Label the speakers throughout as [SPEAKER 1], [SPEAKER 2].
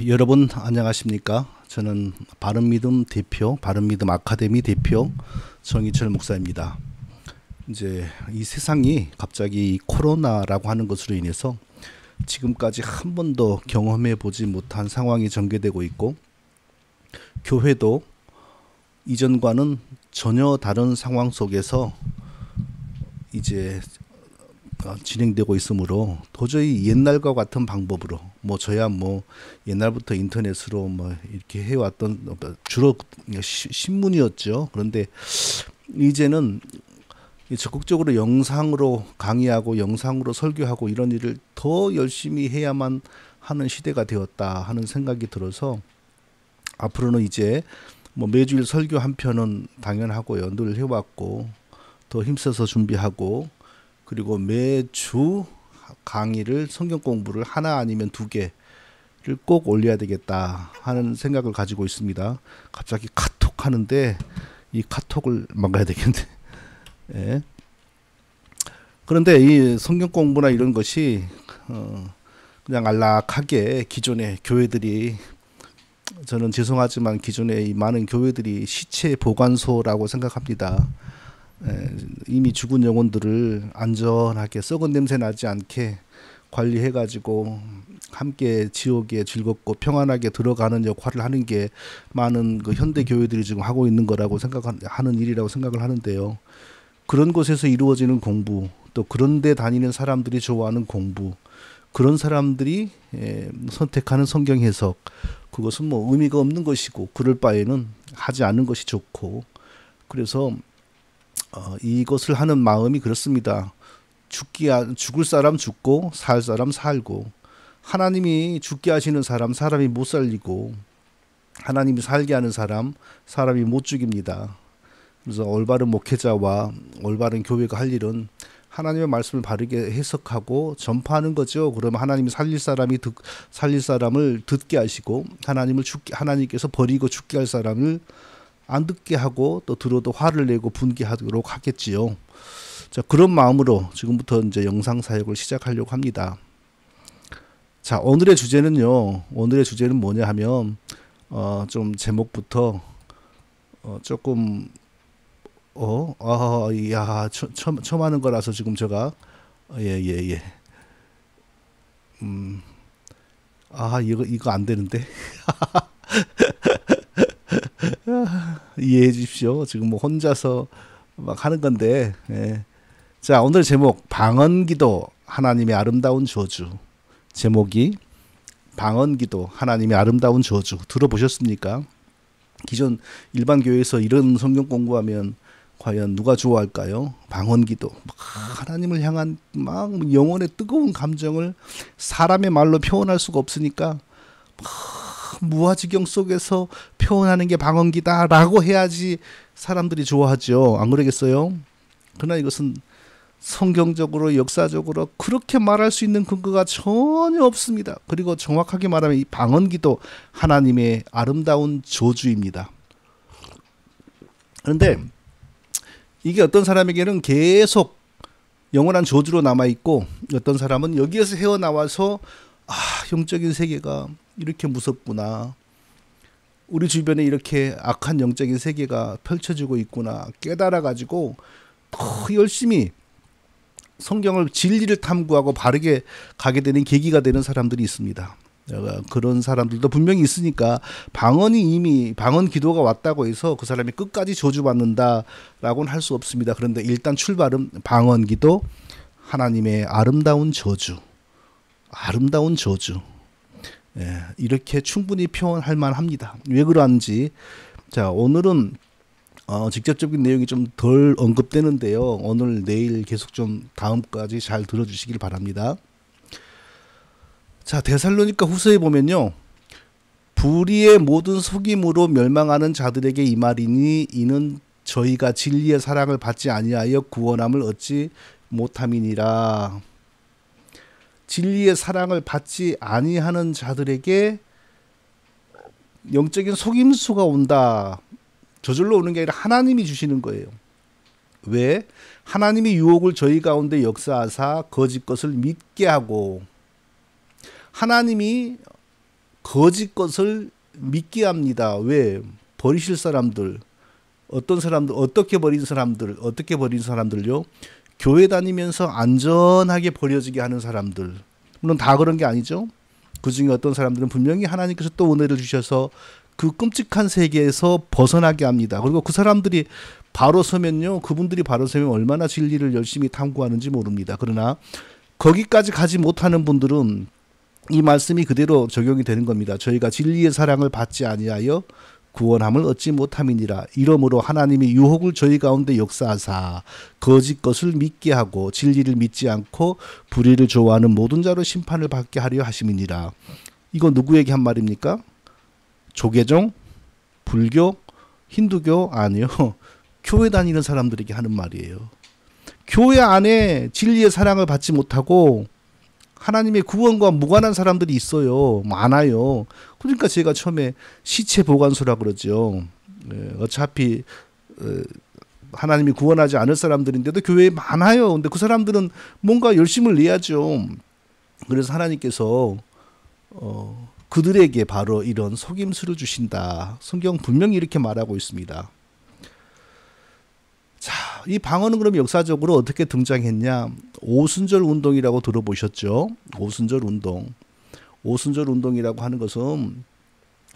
[SPEAKER 1] 여러분 안녕하십니까? 저는 바른믿음 대표, 바른믿음 아카데미 대표 정희철 목사입니다. 이제 이 세상이 갑자기 이 코로나라고 하는 것으로 인해서 지금까지 한 번도 경험해 보지 못한 상황이 전개되고 있고, 교회도 이전과는 전혀 다른 상황 속에서 이제 진행되고 있으므로 도저히 옛날과 같은 방법으로 저야 옛날부터 인터넷으로 이렇게 해왔던 주로 신문이었죠. 그런데 이제는 적극적으로 영상으로 강의하고 영상으로 설교하고 이런 일을 더 열심히 해야만 하는 시대가 되었다 하는 생각이 들어서, 앞으로는 이제 매주일 설교 한 편은 당연하고요, 늘 해왔고 더 힘써서 준비하고, 그리고 매주 강의를, 성경 공부를 하나 아니면 두 개를 꼭 올려야 되겠다 하는 생각을 가지고 있습니다. 갑자기 카톡 하는데 이 카톡을 막아야 되겠네. 예. 그런데 이 성경 공부나 이런 것이 그냥 안락하게 기존의 교회들이, 저는 죄송하지만 기존의 이 많은 교회들이 시체 보관소라고 생각합니다. 이미 죽은 영혼들을 안전하게 썩은 냄새 나지 않게 관리해가지고 함께 지옥에 즐겁고 평안하게 들어가는 역할을 하는 게 많은 그 현대 교회들이 지금 하고 있는 거라고 생각하는 일이라고 생각을 하는데요. 그런 곳에서 이루어지는 공부, 또 그런 데 다니는 사람들이 좋아하는 공부, 그런 사람들이 선택하는 성경 해석, 그것은 의미가 없는 것이고 그럴 바에는 하지 않는 것이 좋고, 그래서 이것을 하는 마음이 그렇습니다. 죽을 사람 죽고 살 사람 살고, 하나님이 죽게 하시는 사람이 못 살리고, 하나님이 살게 하는 사람이 못 죽입니다. 그래서 올바른 목회자와 올바른 교회가 할 일은 하나님의 말씀을 바르게 해석하고 전파하는 거죠. 그러면 하나님이 살릴 사람을 듣게 하시고, 하나님께서 버리고 죽게 할 사람을 안 듣게 하고, 또 들어도 화를 내고 분개하도록 하겠지요. 자, 그런 마음으로 지금부터 이제 영상 사역을 시작하려고 합니다. 자, 오늘의 주제는 뭐냐 하면, 좀 제목부터 조금 처음 하는 거라서 지금 제가 이거 안 되는데. 이해해 주십시오. 지금 혼자서 막 하는 건데. 예. 자, 오늘 제목 방언기도 하나님의 아름다운 저주. 제목이 방언기도 하나님의 아름다운 저주. 들어보셨습니까? 기존 일반 교회에서 이런 성경 공부하면 과연 누가 좋아할까요? 방언기도, 하나님을 향한 영혼의 뜨거운 감정을 사람의 말로 표현할 수가 없으니까 무아지경 속에서 표현하는 게 방언기다라고 해야지 사람들이 좋아하죠. 안 그러겠어요? 그러나 이것은 성경적으로, 역사적으로 그렇게 말할 수 있는 근거가 전혀 없습니다. 그리고 정확하게 말하면 이 방언기도 하나님의 아름다운 저주입니다. 그런데 이게 어떤 사람에게는 계속 영원한 저주로 남아있고, 어떤 사람은 여기에서 헤어나와서 영적인 세계가 이렇게 무섭구나, 우리 주변에 이렇게 악한 영적인 세계가 펼쳐지고 있구나 깨달아가지고 더 열심히 성경을, 진리를 탐구하고 바르게 가게 되는 계기가 되는 사람들이 있습니다. 그런 사람들도 분명히 있으니까 방언 기도가 왔다고 해서 그 사람이 끝까지 저주받는다라고는 할 수 없습니다. 그런데 일단 출발은 방언 기도 하나님의 아름다운 저주. 예, 이렇게 충분히 표현할 만합니다. 왜 그러한지. 자, 오늘은 직접적인 내용이 좀 덜 언급되는데요. 오늘 내일 계속 좀 다음까지 잘 들어주시길 바랍니다. 자, 데살로니가 후서에 보면요, 불의의 모든 속임으로 멸망하는 자들에게 이 말이니 이는 저희가 진리의 사랑을 받지 아니하여 구원함을 얻지 못함이니라. 진리의 사랑을 받지 아니하는 자들에게 영적인 속임수가 온다. 저절로 오는 게 아니라 하나님이 주시는 거예요. 왜? 하나님이 유혹을 저희 가운데 역사하사 거짓 것을 믿게 하고, 하나님이 거짓 것을 믿게 합니다. 왜? 버리실 사람들, 어떤 사람들, 어떻게 버린 사람들요? 교회 다니면서 안전하게 버려지게 하는 사람들. 물론 다 그런 게 아니죠. 그 중에 어떤 사람들은 분명히 하나님께서 또 은혜를 주셔서 그 끔찍한 세계에서 벗어나게 합니다. 그리고 그 사람들이 바로 서면요, 그분들이 바로 서면 얼마나 진리를 열심히 탐구하는지 모릅니다. 그러나 거기까지 가지 못하는 분들은 이 말씀이 그대로 적용이 되는 겁니다. 저희가 진리의 사랑을 받지 아니하여 구원함을 얻지 못함이니라. 이러므로 하나님이 유혹을 저희 가운데 역사하사 거짓 것을 믿게 하고 진리를 믿지 않고 불의를 좋아하는 모든 자로 심판을 받게 하려 하심이니라. 이거 누구에게 한 말입니까? 조계종, 불교, 힌두교 아니요. 교회 다니는 사람들에게 하는 말이에요. 교회 안에 진리의 사랑을 받지 못하고 하나님의 구원과 무관한 사람들이 있어요. 많아요. 그러니까 제가 처음에 시체 보관소라 그러죠. 어차피 하나님이 구원하지 않을 사람들인데도 교회에 많아요. 근데 그 사람들은 뭔가 열심을 내야죠. 그래서 하나님께서 그들에게 바로 이런 속임수를 주신다. 성경 분명히 이렇게 말하고 있습니다. 자, 이 방언은 그럼 역사적으로 어떻게 등장했냐? 오순절 운동이라고 들어보셨죠? 오순절 운동. 오순절 운동이라고 하는 것은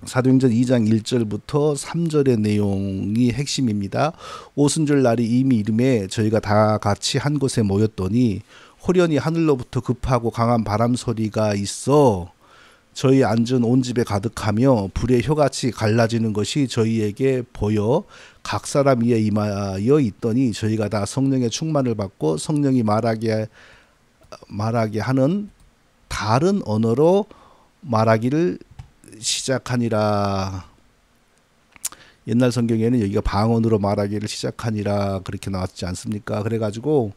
[SPEAKER 1] 사도행전 2장 1절부터 3절의 내용이 핵심입니다. 오순절 날이 이미 이름에 저희가 다 같이 한 곳에 모였더니 호련히 하늘로부터 급하고 강한 바람 소리가 있어 저희 앉은 온 집에 가득하며 불의 혀같이 갈라지는 것이 저희에게 보여 각 사람 위에 임하여 있더니 저희가 다 성령의 충만을 받고 성령이 말하게 하는 다른 언어로 말하기를 시작하니라. 옛날 성경에는 여기가 방언으로 말하기를 시작하니라 그렇게 나왔지 않습니까? 그래가지고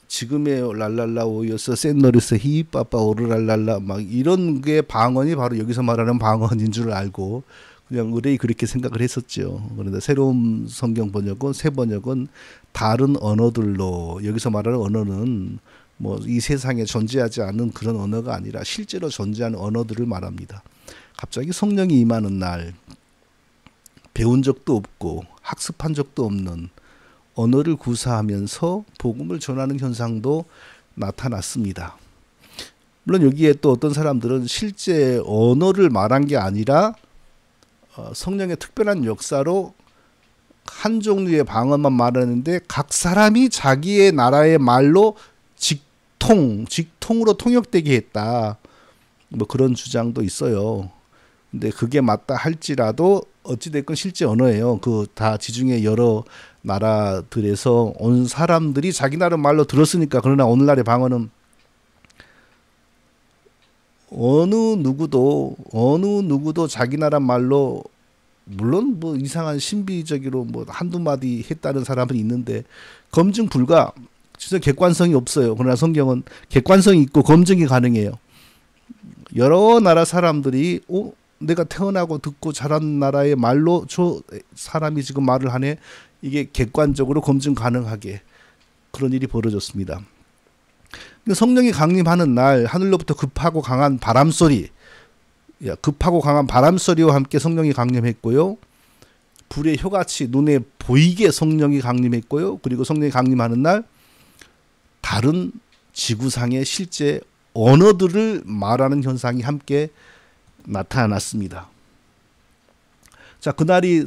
[SPEAKER 1] 지금의 랄랄라 오여서 샌너리스 히빠빠 오르랄랄라 막 이런 게 방언이 바로 여기서 말하는 방언인 줄 알고 그냥 의뢰이 그렇게 생각을 했었죠. 그런데 새로운 성경 번역은 새 번역은 다른 언어들로 여기서 말하는 언어는 뭐 이 세상에 존재하지 않는 그런 언어가 아니라 실제로 존재하는 언어들을 말합니다. 갑자기 성령이 임하는 날 배운 적도 없고 학습한 적도 없는 언어를 구사하면서 복음을 전하는 현상도 나타났습니다. 물론 여기에 또 어떤 사람들은 실제 언어를 말한 게 아니라 성령의 특별한 역사로 한 종류의 방언만 말하는데 각 사람이 자기의 나라의 말로 직통으로 통역되게 했다. 뭐 그런 주장도 있어요. 근데 그게 맞다 할지라도 어찌됐건 실제 언어예요. 그 다 지중해 여러 나라들에서 온 사람들이 자기 나라 말로 들었으니까. 그러나 오늘날의 방언은 어느 누구도 자기 나라 말로 물론 뭐 이상한 신비적으로 뭐 한두 마디 했다는 사람은 있는데 검증 불가. 진짜 객관성이 없어요. 그러나 성경은 객관성이 있고 검증이 가능해요. 여러 나라 사람들이 내가 태어나고 듣고 자란 나라의 말로 저 사람이 지금 말을 하네. 이게 객관적으로 검증 가능하게 그런 일이 벌어졌습니다. 성령이 강림하는 날 하늘로부터 급하고 강한 바람소리와 함께 성령이 강림했고요. 불의 혀같이 눈에 보이게 성령이 강림했고요. 그리고 성령이 강림하는 날 다른 지구상의 실제 언어들을 말하는 현상이 함께 나타났습니다. 자, 그날이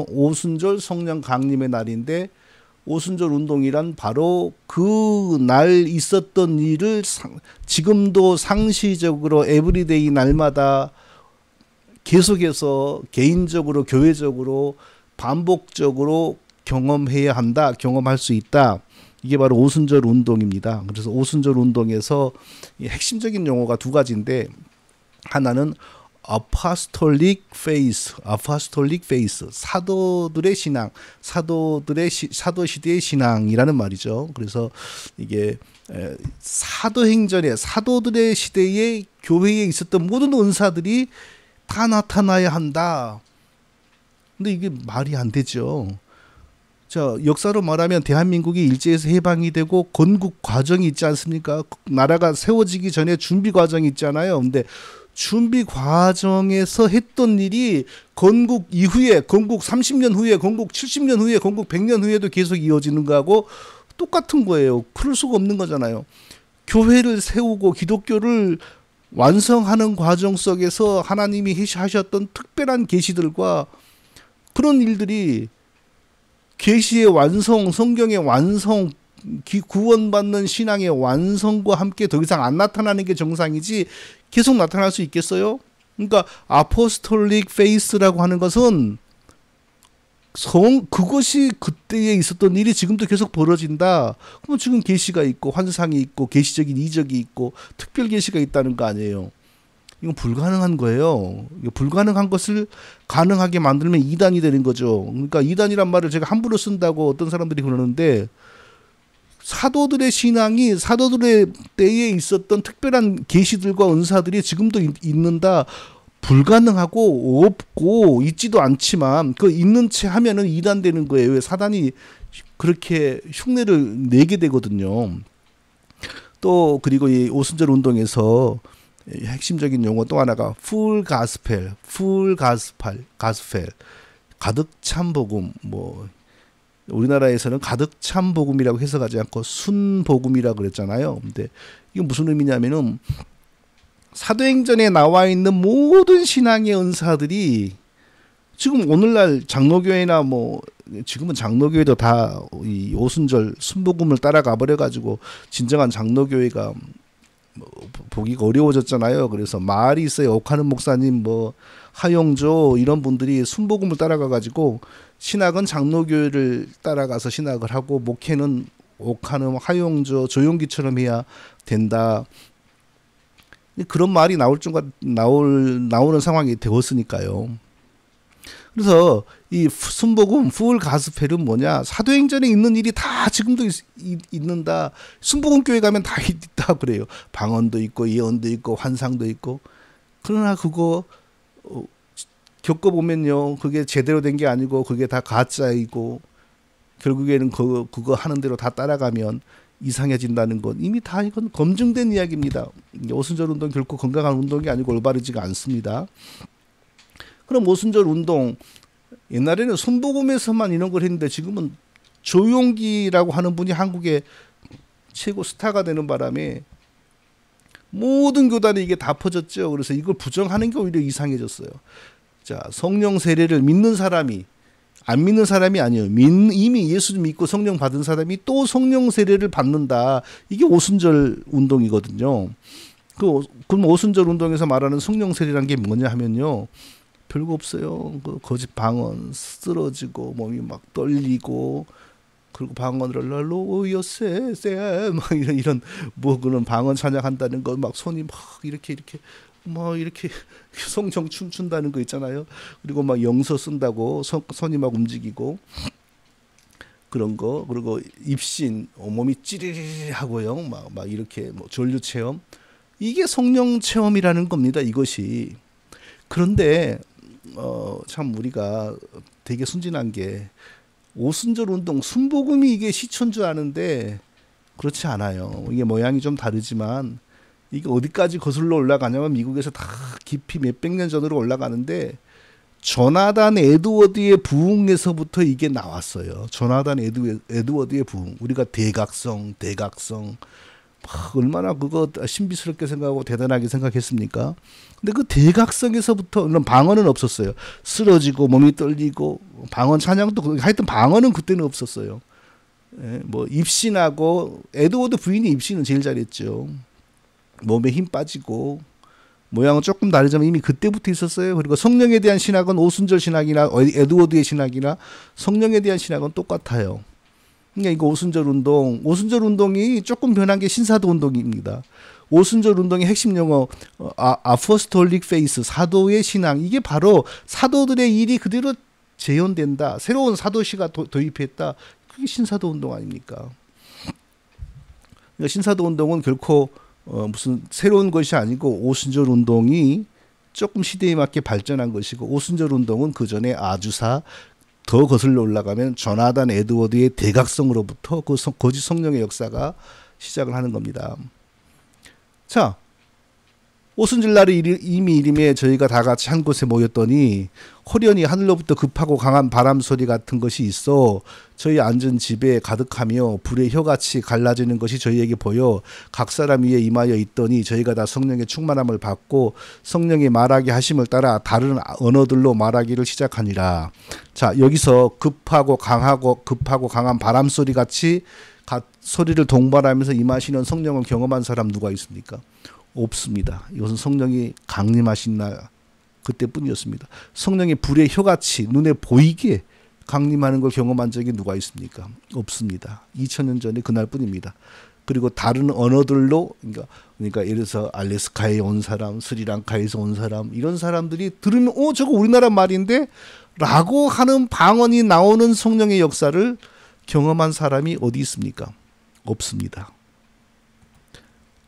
[SPEAKER 1] 오순절 성령 강림의 날인데 오순절 운동이란 바로 그 날 있었던 일을 지금도 상시적으로 에브리데이 날마다 계속해서 개인적으로 교회적으로 반복적으로 경험해야 한다. 경험할 수 있다. 이게 바로 오순절 운동입니다. 그래서 오순절 운동에서 핵심적인 용어가 두 가지인데 하나는 apostolic faith, 사도들의 신앙, 사도 시대의 신앙이라는 말이죠. 그래서 이게 사도행전에 사도들의 시대에 교회에 있었던 모든 은사들이 다 나타나야 한다. 근데 이게 말이 안 되죠. 자, 역사로 말하면 대한민국이 일제에서 해방이 되고 건국 과정이 있지 않습니까? 나라가 세워지기 전에 준비 과정이 있잖아요. 근데 준비 과정에서 했던 일이 건국 이후에, 건국 30년 후에, 건국 70년 후에, 건국 100년 후에도 계속 이어지는 거하고 똑같은 거예요. 그럴 수가 없는 거잖아요. 교회를 세우고 기독교를 완성하는 과정 속에서 하나님이 하셨던 특별한 계시들과 그런 일들이 계시의 완성, 성경의 완성, 구원받는 신앙의 완성과 함께 더 이상 안 나타나는 게 정상이지 계속 나타날 수 있겠어요? 그러니까 아포스톨릭 페이스라고 하는 것은 그것이 그때에 있었던 일이 지금도 계속 벌어진다. 그럼 지금 계시가 있고 환상이 있고 계시적인 이적이 있고 특별 계시가 있다는 거 아니에요. 이건 불가능한 거예요. 불가능한 것을 가능하게 만들면 이단이 되는 거죠. 그러니까 이단이란 말을 제가 함부로 쓴다고 어떤 사람들이 그러는데 사도들의 신앙이 사도들의 때에 있었던 특별한 계시들과 은사들이 지금도 있는다. 불가능하고 없고 있지도 않지만 그 있는 채 하면은 이단 되는 거예요. 왜 사단이 그렇게 흉내를 내게 되거든요. 또 그리고 이 오순절 운동에서 핵심적인 용어 또 하나가 풀 가스펠, 가득 찬 복음. 뭐 우리나라에서는 가득 찬 복음이라고 해석하지 않고 순 복음이라고 그랬잖아요. 근데 이게 무슨 의미냐면은 사도행전에 나와 있는 모든 신앙의 은사들이 지금 오늘날 장로교회나 뭐 지금은 장로교회도 다 이 오순절 순복음을 따라가 버려 가지고 진정한 장로교회가 보기가 어려워졌잖아요. 그래서 말이 있어요. 옥하는 목사님, 뭐 하용조 이런 분들이 순복음을 따라가 가지고 신학은 장로교회를 따라가서 신학을 하고 목회는 옥하는 하용조 조용기처럼 해야 된다. 그런 말이 나오는 상황이 되었으니까요. 그래서 이 순복음 풀 가스펠은 뭐냐? 사도행전에 있는 일이 다 지금도 있는다. 순복음 교회 가면 다 있다 그래요. 방언도 있고 예언도 있고 환상도 있고. 그러나 그거 겪어보면요, 그게 제대로 된 게 아니고 그게 다 가짜이고 결국에는 그거 하는 대로 다 따라가면 이상해진다는 건 이미 다 이건 검증된 이야기입니다. 오순절 운동 결코 건강한 운동이 아니고 올바르지가 않습니다. 그럼 오순절 운동 옛날에는 순복음에서만 이런 걸 했는데 지금은 조용기라고 하는 분이 한국의 최고 스타가 되는 바람에 모든 교단에 이게 다 퍼졌죠. 그래서 이걸 부정하는 게 오히려 이상해졌어요. 자, 성령 세례를 믿는 사람이 안 믿는 사람이 아니에요. 이미 예수 믿고 성령 받은 사람이 또 성령 세례를 받는다. 이게 오순절 운동이거든요. 그럼 오순절 운동에서 말하는 성령 세례란 게 뭐냐 하면요. 별거 없어요. 그 거짓 방언 쓰러지고 몸이 막 떨리고 그리고 방언을 랄로요세 막 이런 뭐 그런 방언 찬양한다는 거 막 손이 막 이렇게 뭐 이렇게 성령 춤춘다는 거 있잖아요. 그리고 막 영서 쓴다고 손이 막 움직이고 그런 거. 그리고 입신 몸이 찌리리하고요. 막 이렇게 뭐 전류 체험. 이게 성령 체험이라는 겁니다. 이것이. 그런데 참 우리가 되게 순진한 게 오순절 운동 순복음이 이게 시초인 줄 아는데 그렇지 않아요. 이게 모양이 좀 다르지만 이게 어디까지 거슬러 올라가냐면 미국에서 다 깊이 몇백 년 전으로 올라가는데 조나단 에드워드의 부흥에서부터 이게 나왔어요. 조나단 에드워드의 부흥. 우리가 대각성 얼마나 그거 신비스럽게 생각하고 대단하게 생각했습니까? 근데 그 대각성에서부터 물론 방언은 없었어요. 쓰러지고 몸이 떨리고 방언 찬양도 하여튼 방언은 그때는 없었어요. 예, 뭐 입신하고 에드워드 부인이 입신은 제일 잘했죠. 몸에 힘 빠지고 모양은 조금 다르지만 이미 그때부터 있었어요. 그리고 성령에 대한 신학은 오순절 신학이나 에드워드의 신학이나 성령에 대한 신학은 똑같아요. 그러니까 이거 오순절 운동이 조금 변한 게 신사도 운동입니다. 오순절 운동의 핵심 용어 아포스톨릭 페이스, 사도의 신앙. 이게 바로 사도들의 일이 그대로 재현된다. 새로운 사도시가 도입했다. 그게 신사도 운동 아닙니까? 그러니까 신사도 운동은 결코 무슨 새로운 것이 아니고 오순절 운동이 조금 시대에 맞게 발전한 것이고 오순절 운동은 그 전에 아주사 더 거슬러 올라가면 조나단 에드워드의 대각성으로부터 그 거짓 성령의 역사가 시작을 하는 겁니다. 자, 오순절날에 이미 이름에 저희가 다 같이 한 곳에 모였더니 호련히 하늘로부터 급하고 강한 바람 소리 같은 것이 있어 저희 앉은 집에 가득하며 불의 혀같이 갈라지는 것이 저희에게 보여 각 사람 위에 임하여 있더니 저희가 다 성령의 충만함을 받고 성령이 말하게 하심을 따라 다른 언어들로 말하기를 시작하니라. 자, 여기서 급하고 강한 바람 소리 같이 소리를 동반하면서 임하시는 성령을 경험한 사람 누가 있습니까? 없습니다. 이것은 성령이 강림하신 날 그때뿐이었습니다. 성령이 불의 혀같이 눈에 보이게 강림하는 걸 경험한 적이 누가 있습니까? 없습니다. 2000년 전에 그날뿐입니다. 그리고 다른 언어들로 그러니까 예를 들어서 알래스카에 온 사람, 스리랑카에서 온 사람 이런 사람들이 들으면 저거 우리나라 말인데 라고 하는 방언이 나오는 성령의 역사를 경험한 사람이 어디 있습니까? 없습니다.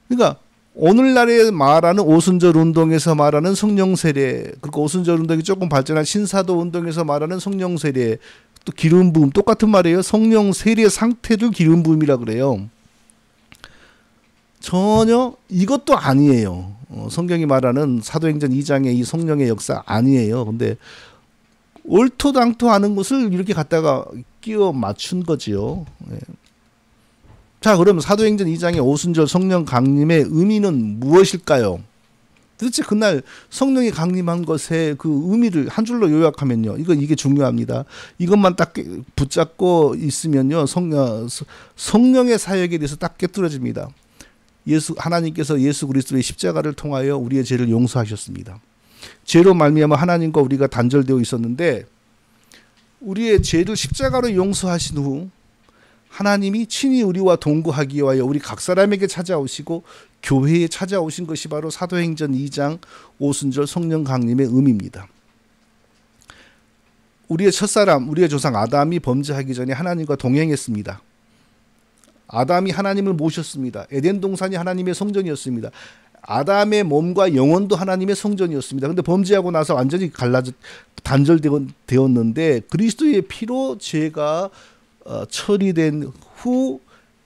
[SPEAKER 1] 그러니까 오늘날에 말하는 오순절 운동에서 말하는 성령 세례, 그리고 오순절 운동이 조금 발전한 신사도 운동에서 말하는 성령 세례, 또 기름 부음 똑같은 말이에요. 성령 세례 상태를 기름 부음이라 그래요. 전혀 이것도 아니에요. 성경이 말하는 사도행전 2장의 이 성령의 역사 아니에요. 근데 옳토당토 하는 것을 이렇게 갖다가 끼워 맞춘 거지요. 네. 자, 그러면 사도행전 2장의 오순절 성령 강림의 의미는 무엇일까요? 도대체 그날 성령이 강림한 것의 그 의미를 한 줄로 요약하면요. 이게 중요합니다. 이것만 딱 붙잡고 있으면요. 성령의 사역에 대해서 딱 깨뚫어집니다. 하나님께서 예수 그리스도의 십자가를 통하여 우리의 죄를 용서하셨습니다. 죄로 말미암아 하나님과 우리가 단절되어 있었는데 우리의 죄를 십자가로 용서하신 후 하나님이 친히 우리와 동거하기 위하여 우리 각 사람에게 찾아오시고 교회에 찾아오신 것이 바로 사도행전 2장 오순절 성령 강림의 의미입니다. 우리의 첫사람, 우리의 조상 아담이 범죄하기 전에 하나님과 동행했습니다. 아담이 하나님을 모셨습니다. 에덴 동산이 하나님의 성전이었습니다. 아담의 몸과 영혼도 하나님의 성전이었습니다. 그런데 범죄하고 나서 완전히 단절되었는데 그리스도의 피로 죄가 처리된 후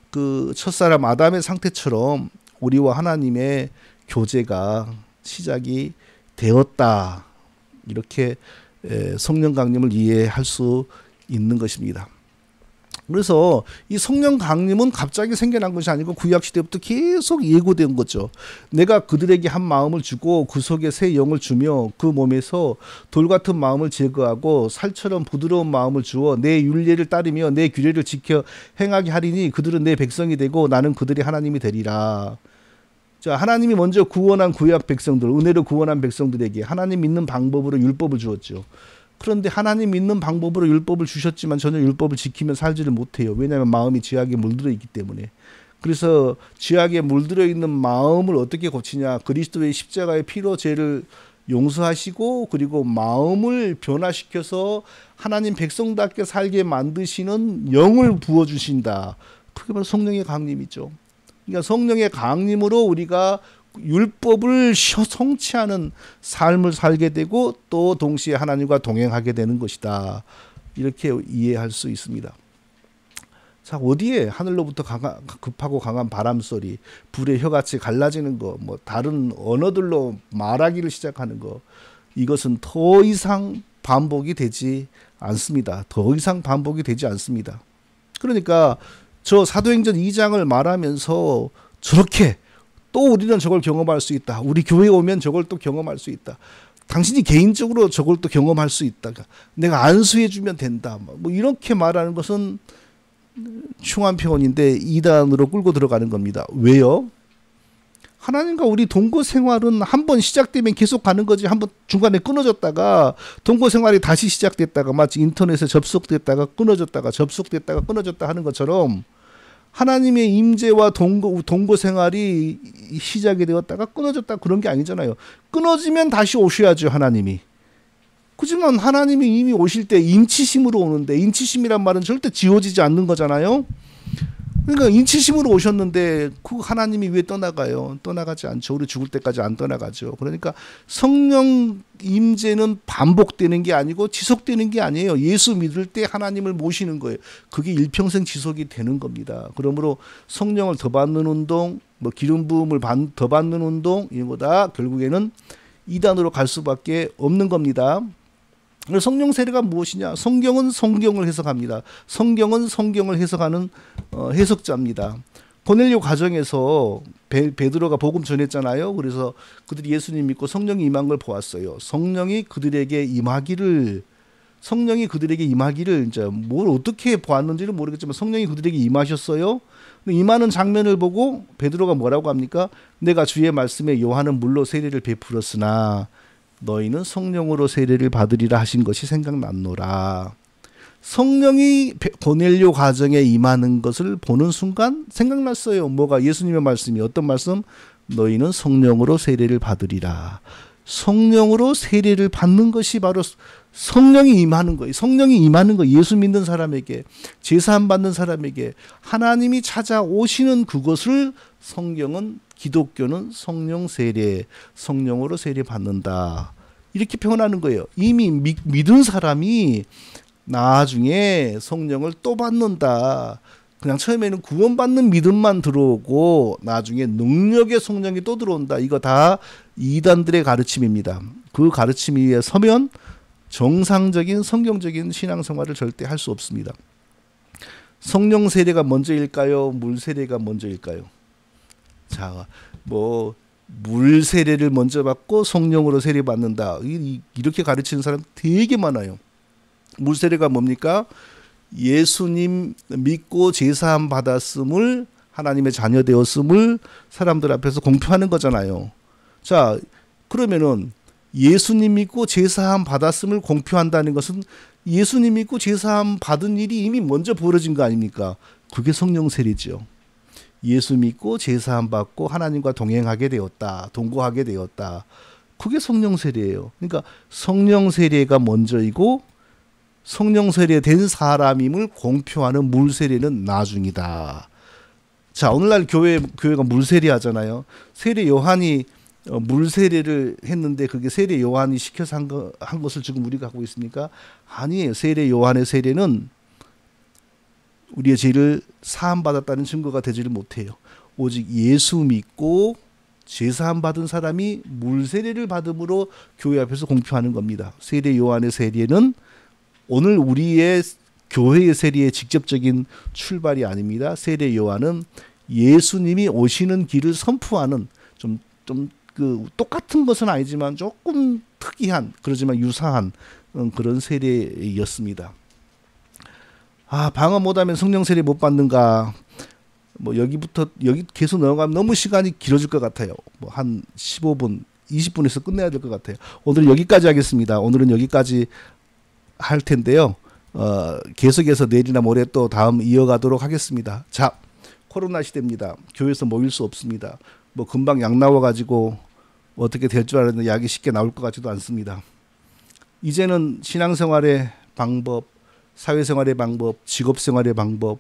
[SPEAKER 1] 그 첫사람 아담의 상태처럼 우리와 하나님의 교제가 시작이 되었다. 이렇게 성령 강림을 이해할 수 있는 것입니다. 그래서 이 성령 강림은 갑자기 생겨난 것이 아니고 구약시대부터 계속 예고된 거죠. 내가 그들에게 한 마음을 주고 그 속에 새 영을 주며 그 몸에서 돌같은 마음을 제거하고 살처럼 부드러운 마음을 주어 내 율례를 따르며 내 규례를 지켜 행하게 하리니 그들은 내 백성이 되고 나는 그들의 하나님이 되리라. 자, 하나님이 먼저 구원한 구약 백성들, 은혜로 구원한 백성들에게 하나님 믿는 방법으로 율법을 주었죠. 그런데 하나님 믿는 방법으로 율법을 주셨지만 전혀 율법을 지키며 살지를 못해요. 왜냐하면 마음이 죄악에 물들어 있기 때문에. 그래서 죄악에 물들어 있는 마음을 어떻게 고치냐. 그리스도의 십자가의 피로 죄를 용서하시고 그리고 마음을 변화시켜서 하나님 백성답게 살게 만드시는 영을 부어주신다. 그게 바로 성령의 강림이죠. 그러니까 성령의 강림으로 우리가 율법을 성취하는 삶을 살게 되고 또 동시에 하나님과 동행하게 되는 것이다. 이렇게 이해할 수 있습니다. 자, 어디에 하늘로부터 급하고 강한 바람 소리, 불의 혀같이 갈라지는 거, 뭐 다른 언어들로 말하기를 시작하는 거, 이것은 더 이상 반복이 되지 않습니다. 더 이상 반복이 되지 않습니다. 그러니까 저 사도행전 2장을 말하면서 저렇게 또 우리는 저걸 경험할 수 있다. 우리 교회에 오면 저걸 또 경험할 수 있다. 당신이 개인적으로 저걸 또 경험할 수 있다. 내가 안수해 주면 된다. 뭐 이렇게 말하는 것은 흉한 표현인데 이단으로 끌고 들어가는 겁니다. 왜요? 하나님과 우리 동거 생활은 한번 시작되면 계속 가는 거지. 한번 중간에 끊어졌다가 동거 생활이 다시 시작됐다가 마치 인터넷에 접속됐다가 끊어졌다가 접속됐다가 끊어졌다 하는 것처럼 하나님의 임재와 동거 생활이 시작이 되었다가 끊어졌다 그런 게 아니잖아요. 끊어지면 다시 오셔야죠, 하나님이. 그렇지만 하나님이 이미 오실 때 인치심으로 오는데 인치심이란 말은 절대 지워지지 않는 거잖아요. 그러니까 인치심으로 오셨는데 그 하나님이 왜 떠나가요? 떠나가지 않죠. 우리 죽을 때까지 안 떠나가죠. 그러니까 성령 임재는 반복되는 게 아니고 지속되는 게 아니에요. 예수 믿을 때 하나님을 모시는 거예요. 그게 일평생 지속이 되는 겁니다. 그러므로 성령을 더 받는 운동, 뭐 기름 부음을 더 받는 운동, 이런 거 다 결국에는 이단으로 갈 수밖에 없는 겁니다. 성령 세례가 무엇이냐? 성경은 성경을 해석합니다. 성경은 성경을 해석하는 해석자입니다. 고넬료 가정에서 베드로가 복음 전했잖아요. 그래서 그들이 예수님 믿고 성령이 임한 걸 보았어요. 성령이 그들에게 임하기를 이제 뭘 어떻게 보았는지는 모르겠지만 성령이 그들에게 임하셨어요. 임하는 장면을 보고 베드로가 뭐라고 합니까? 내가 주의 말씀에 요한은 물로 세례를 베풀었으나 너희는 성령으로 세례를 받으리라 하신 것이 생각났노라. 성령이 고넬료 가정에 임하는 것을 보는 순간 생각났어요. 뭐가? 예수님의 말씀이 어떤 말씀? 너희는 성령으로 세례를 받으리라. 성령으로 세례를 받는 것이 바로 성령이 임하는 거예요. 성령이 임하는 거. 예수 믿는 사람에게, 제사함 받는 사람에게 하나님이 찾아오시는 그것을 성경은, 기독교는 성령 세례, 성령으로 세례 받는다, 이렇게 표현하는 거예요. 이미 믿은 사람이 나중에 성령을 또 받는다. 그냥 처음에는 구원받는 믿음만 들어오고 나중에 능력의 성령이 또 들어온다. 이거 다 이단들의 가르침입니다. 그 가르침 위에 서면 정상적인 성경적인 신앙생활을 절대 할 수 없습니다. 성령 세례가 먼저일까요? 물 세례가 먼저일까요? 자, 물 세례를 먼저 받고 성령으로 세례 받는다, 이렇게 가르치는 사람 되게 많아요. 물 세례가 뭡니까? 예수님 믿고 제사함 받았음을, 하나님의 자녀 되었음을 사람들 앞에서 공표하는 거잖아요. 자, 그러면은 예수님 믿고 제사함 받았음을 공표한다는 것은 예수님 믿고 제사함 받은 일이 이미 먼저 벌어진 거 아닙니까? 그게 성령 세례죠. 예수 믿고 제사함 받고 하나님과 동행하게 되었다, 동거하게 되었다. 그게 성령 세례예요. 그러니까 성령 세례가 먼저이고 성령 세례된 사람임을 공표하는 물 세례는 나중이다. 자, 오늘날 교회가 물 세례 하잖아요. 세례 요한이 물 세례를 했는데 그게 세례 요한이 시켜서 한 것을 지금 우리가 하고 있습니까? 아니에요. 세례 요한의 세례는 우리의 죄를 사함 받았다는 증거가 되지를 못해요. 오직 예수 믿고 제사함 받은 사람이 물 세례를 받음으로 교회 앞에서 공표하는 겁니다. 세례 요한의 세례는 오늘 우리의 교회의 세례의 직접적인 출발이 아닙니다. 세례 요한은 예수님이 오시는 길을 선포하는, 똑같은 것은 아니지만 조금 특이한, 그러지만 유사한 그런 세례였습니다. 방언 못하면 성령 세례 못 받는가? 여기 계속 넘어가면 너무 시간이 길어질 것 같아요. 한 15분, 20분에서 끝내야 될 것 같아요. 오늘 여기까지 하겠습니다. 오늘은 여기까지 할 텐데요. 계속해서 내일이나 모레 또 다음 이어가도록 하겠습니다. 자, 코로나 시대입니다. 교회에서 모일 수 없습니다. 금방 약 나와가지고 어떻게 될 줄 알았는데 약이 쉽게 나올 것 같지도 않습니다. 이제는 신앙생활의 방법, 사회생활의 방법, 직업생활의 방법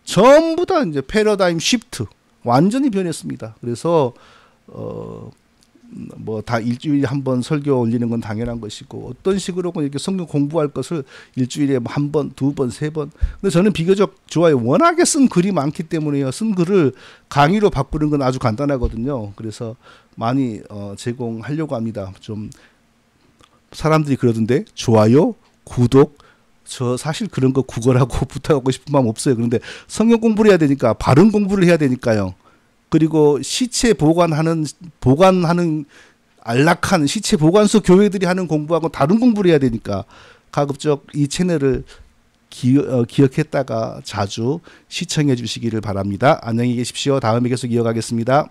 [SPEAKER 1] 전부 다 이제 패러다임 시프트 완전히 변했습니다. 그래서 다 일주일에 한 번 설교 올리는 건 당연한 것이고, 어떤 식으로건 이렇게 성경 공부할 것을 일주일에 한 번, 두 번, 세 번. 근데 저는 비교적 좋아요. 워낙에 쓴 글이 많기 때문에요. 쓴 글을 강의로 바꾸는 건 아주 간단하거든요. 그래서 많이 제공하려고 합니다. 좀 사람들이 그러던데 좋아요, 구독, 저 사실 그런 거 구걸하고 부탁하고 싶은 마음 없어요. 그런데 성경 공부를 해야 되니까, 바른 공부를 해야 되니까요. 그리고 시체 보관하는 안락한 시체 보관소 교회들이 하는 공부하고 다른 공부를 해야 되니까 가급적 이 채널을 기억했다가 자주 시청해 주시기를 바랍니다. 안녕히 계십시오. 다음에 계속 이어가겠습니다.